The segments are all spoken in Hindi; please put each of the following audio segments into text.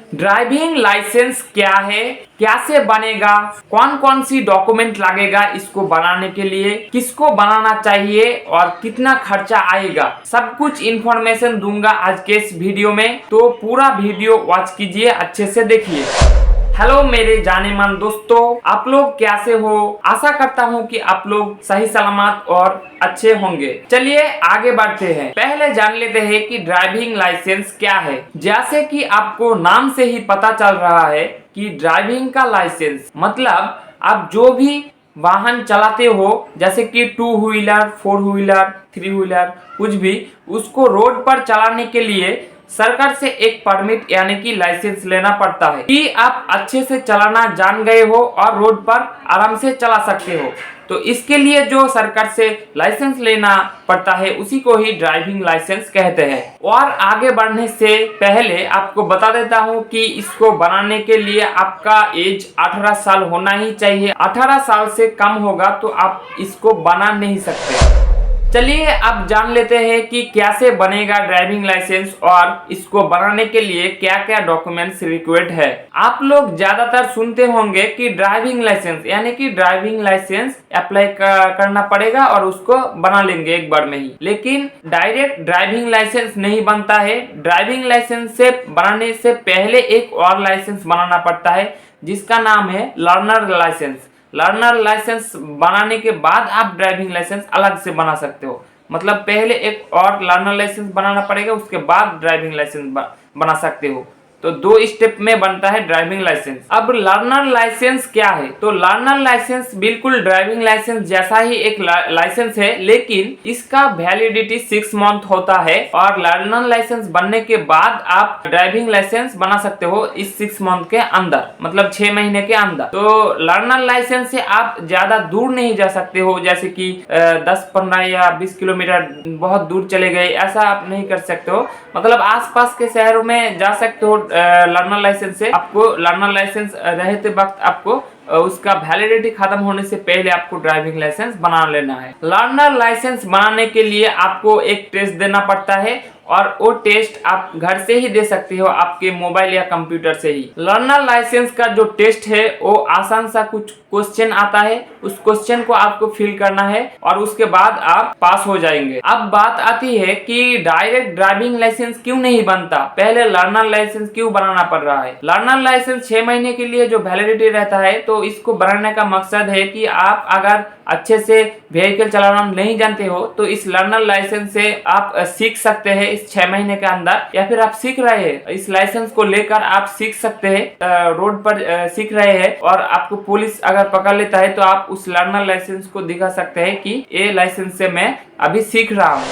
ड्राइविंग लाइसेंस क्या है, कैसे बनेगा, कौन कौन सी डॉक्यूमेंट लगेगा इसको बनाने के लिए, किसको बनाना चाहिए और कितना खर्चा आएगा, सब कुछ इंफॉर्मेशन दूंगा आज के इस वीडियो में। तो पूरा वीडियो वॉच कीजिए, अच्छे से देखिए। हेलो मेरे जाने मन दोस्तों, आप लोग कैसे हो? आशा करता हूँ कि आप लोग सही सलामत और अच्छे होंगे। चलिए आगे बढ़ते हैं। पहले जान लेते हैं कि ड्राइविंग लाइसेंस क्या है। जैसे कि आपको नाम से ही पता चल रहा है कि ड्राइविंग का लाइसेंस मतलब आप जो भी वाहन चलाते हो, जैसे कि 2 व्हीलर, 4 व्हीलर, 3 व्हीलर, कुछ भी, उसको रोड पर चलाने के लिए सरकार से एक परमिट यानी कि लाइसेंस लेना पड़ता है कि आप अच्छे से चलाना जान गए हो और रोड पर आराम से चला सकते हो। तो इसके लिए जो सरकार से लाइसेंस लेना पड़ता है उसी को ही ड्राइविंग लाइसेंस कहते हैं। और आगे बढ़ने से पहले आपको बता देता हूँ कि इसको बनाने के लिए आपका एज 18 साल होना ही चाहिए। 18 साल से कम होगा तो आप इसको बना नहीं सकते। चलिए अब जान लेते हैं कि कैसे बनेगा ड्राइविंग लाइसेंस और इसको बनाने के लिए क्या क्या डॉक्यूमेंट्स रिक्वायर्ड है। आप लोग ज्यादातर सुनते होंगे कि ड्राइविंग लाइसेंस यानी कि ड्राइविंग लाइसेंस अप्लाई करना पड़ेगा और उसको बना लेंगे एक बार में ही, लेकिन डायरेक्ट ड्राइविंग लाइसेंस नहीं बनता है। ड्राइविंग लाइसेंस से बनाने से पहले एक और लाइसेंस बनाना पड़ता है जिसका नाम है लर्नर लाइसेंस। लर्नर लाइसेंस बनाने के बाद आप ड्राइविंग लाइसेंस अलग से बना सकते हो। मतलब पहले एक और लर्नर लाइसेंस बनाना पड़ेगा, उसके बाद ड्राइविंग लाइसेंस बना सकते हो। तो 2 स्टेप में बनता है ड्राइविंग लाइसेंस। अब लर्नर लाइसेंस क्या है? तो लर्नर लाइसेंस बिल्कुल ड्राइविंग लाइसेंस जैसा ही एक लाइसेंस है, लेकिन इसका वैलिडिटी 6 मंथ होता है और लर्नर लाइसेंस बनने के बाद आप ड्राइविंग लाइसेंस बना सकते हो इस 6 मंथ के अंदर, मतलब 6 महीने के अंदर। तो लर्नर लाइसेंस से आप ज्यादा दूर नहीं जा सकते हो, जैसे कि 10, 15 या 20 किलोमीटर बहुत दूर चले गए, ऐसा आप नहीं कर सकते हो। मतलब आसपास के शहरों में जा सकते हो लर्नर लाइसेंस से। आपको लर्नर लाइसेंस रहते वक्त आपको उसका वैलिडिटी खत्म होने से पहले आपको ड्राइविंग लाइसेंस बना लेना है। लर्नर लाइसेंस बनाने के लिए आपको एक टेस्ट देना पड़ता है और वो टेस्ट आप घर से ही दे सकते हो, आपके मोबाइल या कंप्यूटर से ही। लर्नर लाइसेंस का जो टेस्ट है वो आसान सा कुछ क्वेश्चन आता है, उस क्वेश्चन को आपको फिल करना है और उसके बाद आप पास हो जाएंगे। अब बात आती है कि डायरेक्ट ड्राइविंग लाइसेंस क्यों नहीं बनता, पहले लर्नर लाइसेंस क्यों बनाना पड़ रहा है। लर्नर लाइसेंस 6 महीने के लिए जो वैलिडिटी रहता है, तो इसको बनाने का मकसद है कि आप अगर अच्छे से व्हीकल चलाना नहीं जानते हो तो इस लर्नर लाइसेंस से आप सीख सकते हैं इस 6 महीने के अंदर, या फिर आप सीख रहे हैं इस लाइसेंस को लेकर आप सीख सकते हैं, रोड पर सीख रहे हैं और आपको पुलिस अगर पकड़ लेता है तो आप उस लर्नर लाइसेंस को दिखा सकते हैं कि ये लाइसेंस से मैं अभी सीख रहा हूँ।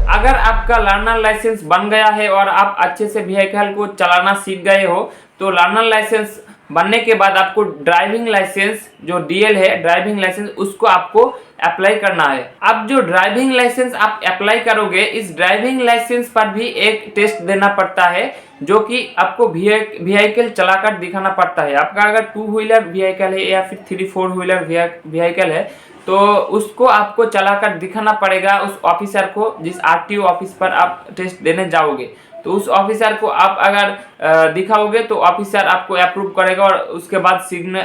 अगर आपका लर्नर लाइसेंस बन गया है और आप अच्छे से व्हीकल को चलाना सीख गए हो तो लर्नर लाइसेंस बनने के बाद आपको ड्राइविंग लाइसेंस जो डीएल है, ड्राइविंग लाइसेंस, उसको आपको अप्लाई करना है। अब जो ड्राइविंग लाइसेंस आप अप्लाई करोगे, इस ड्राइविंग लाइसेंस पर भी एक टेस्ट देना पड़ता है जो कि आपको व्हीकल चलाकर दिखाना पड़ता है। आपका अगर 2 व्हीलर व्हीकल है या फिर 3, 4 व्हीलर व्हीकल है तो उसको आपको चलाकर दिखाना पड़ेगा उस ऑफिसर को, जिस आरटीओ ऑफिस पर आप टेस्ट देने जाओगे। तो उस ऑफिसर को आप अगर दिखाओगे तो ऑफिसर आपको अप्रूव करेगा और उसके बाद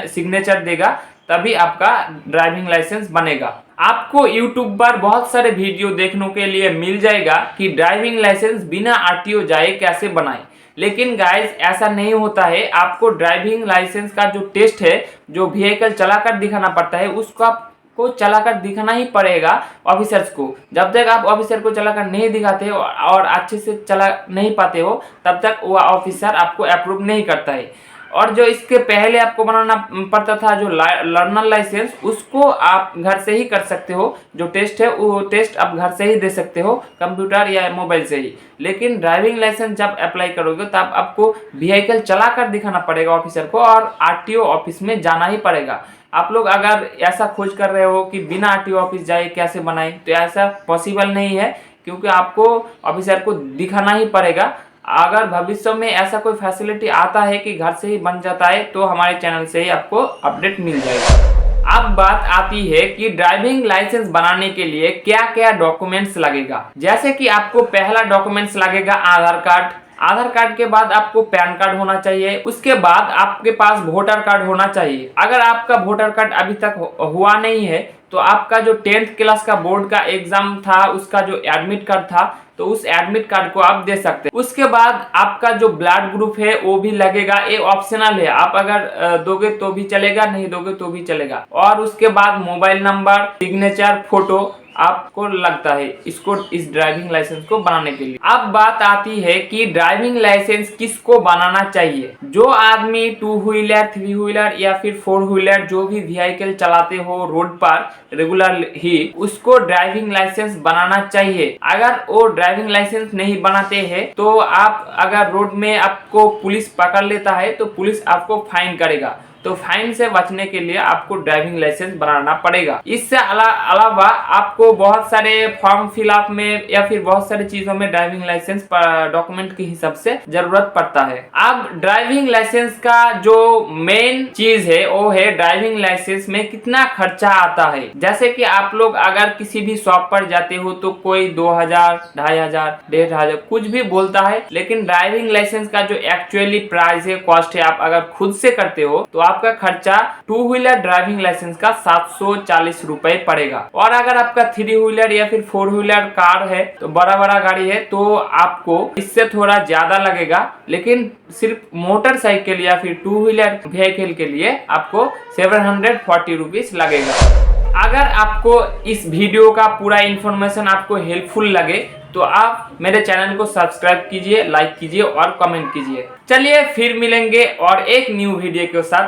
सिग्नेचर देगा, तभी आपका ड्राइविंग लाइसेंस बनेगा। आपको यूट्यूब पर बहुत सारे वीडियो देखने के लिए मिल जाएगा कि ड्राइविंग लाइसेंस बिना आरटीओ जाए कैसे बनाए, लेकिन गाइस ऐसा नहीं होता है। आपको ड्राइविंग लाइसेंस का जो टेस्ट है, जो व्हीकल चलाकर दिखाना पड़ता है, उसको आपको चलाकर दिखाना ही पड़ेगा ऑफिसर्स को। जब तक आप ऑफिसर को चलाकर नहीं दिखाते हो और अच्छे से चला नहीं पाते हो, तब तक वह ऑफिसर आपको अप्रूव नहीं करता है। और जो इसके पहले आपको बनाना पड़ता था जो लर्नर लाइसेंस, उसको आप घर से ही कर सकते हो। जो टेस्ट है वो टेस्ट आप घर से ही दे सकते हो, कंप्यूटर या मोबाइल से ही। लेकिन ड्राइविंग लाइसेंस जब अप्लाई करोगे तब आपको व्हीकल चलाकर दिखाना पड़ेगा ऑफिसर को और आरटीओ ऑफिस में जाना ही पड़ेगा। आप लोग अगर ऐसा खोज कर रहे हो कि बिना आरटीओ ऑफिस जाए कैसे बनाए, तो ऐसा पॉसिबल नहीं है, क्योंकि आपको ऑफिसर को दिखाना ही पड़ेगा। अगर भविष्य में ऐसा कोई फैसिलिटी आता है कि घर से ही बन जाता है तो हमारे चैनल से ही आपको अपडेट मिल जाएगा। अब बात आती है कि ड्राइविंग लाइसेंस बनाने के लिए क्या क्या डॉक्यूमेंट्स लगेगा। जैसे कि आपको पहला डॉक्यूमेंट्स लगेगा आधार कार्ड। आधार कार्ड के बाद आपको पैन कार्ड होना चाहिए, उसके बाद आपके पास वोटर कार्ड होना चाहिए। अगर आपका वोटर कार्ड अभी तक हुआ नहीं है तो आपका जो 10th क्लास का बोर्ड का एग्जाम था उसका जो एडमिट कार्ड था तो उस एडमिट कार्ड को आप दे सकते हैं। उसके बाद आपका जो ब्लड ग्रुप है वो भी लगेगा, ये ऑप्शनल है, आप अगर दोगे तो भी चलेगा, नहीं दोगे तो भी चलेगा। और उसके बाद मोबाइल नंबर, सिग्नेचर, फोटो आपको लगता है इसको, इस ड्राइविंग लाइसेंस को बनाने के लिए। अब बात आती है कि ड्राइविंग लाइसेंस किसको बनाना चाहिए। जो आदमी 2 व्हीलर, 3 व्हीलर या फिर 4 व्हीलर जो भी व्हीकल चलाते हो रोड पर रेगुलर ही, उसको ड्राइविंग लाइसेंस बनाना चाहिए। अगर वो ड्राइविंग लाइसेंस नहीं बनाते हैं तो आप अगर रोड में आपको पुलिस पकड़ लेता है तो पुलिस आपको फाइन करेगा। तो फाइन से बचने के लिए आपको ड्राइविंग लाइसेंस बनाना पड़ेगा। इससे अलावा आपको बहुत सारे फॉर्म फिलअप में या फिर बहुत सारी चीजों में ड्राइविंग लाइसेंस डॉक्यूमेंट के हिसाब से जरूरत पड़ता है। अब ड्राइविंग लाइसेंस का जो मेन चीज है वो है ड्राइविंग लाइसेंस में कितना खर्चा आता है। जैसे कि आप लोग अगर किसी भी शॉप पर जाते हो तो कोई 2000, 2500, 1500 कुछ भी बोलता है, लेकिन ड्राइविंग लाइसेंस का जो एक्चुअली प्राइस है, कॉस्ट है, आप अगर खुद से करते हो तो आपका खर्चा 2 व्हीलर ड्राइविंग लाइसेंस का 740 रुपए पड़ेगा। और अगर आपका 3 व्हीलर या फिर 4 व्हीलर कार है तो बड़ा गाड़ी है तो आपको इससे थोड़ा ज्यादा लगेगा, लेकिन सिर्फ मोटरसाइकिल या फिर 2 व्हीलर व्हीकल के लिए आपको 740 रुपीज लगेगा। अगर आपको इस वीडियो का पूरा इंफॉर्मेशन आपको हेल्पफुल लगे तो आप मेरे चैनल को सब्सक्राइब कीजिए, लाइक कीजिए और कमेंट कीजिए। चलिए फिर मिलेंगे और एक न्यू वीडियो के साथ।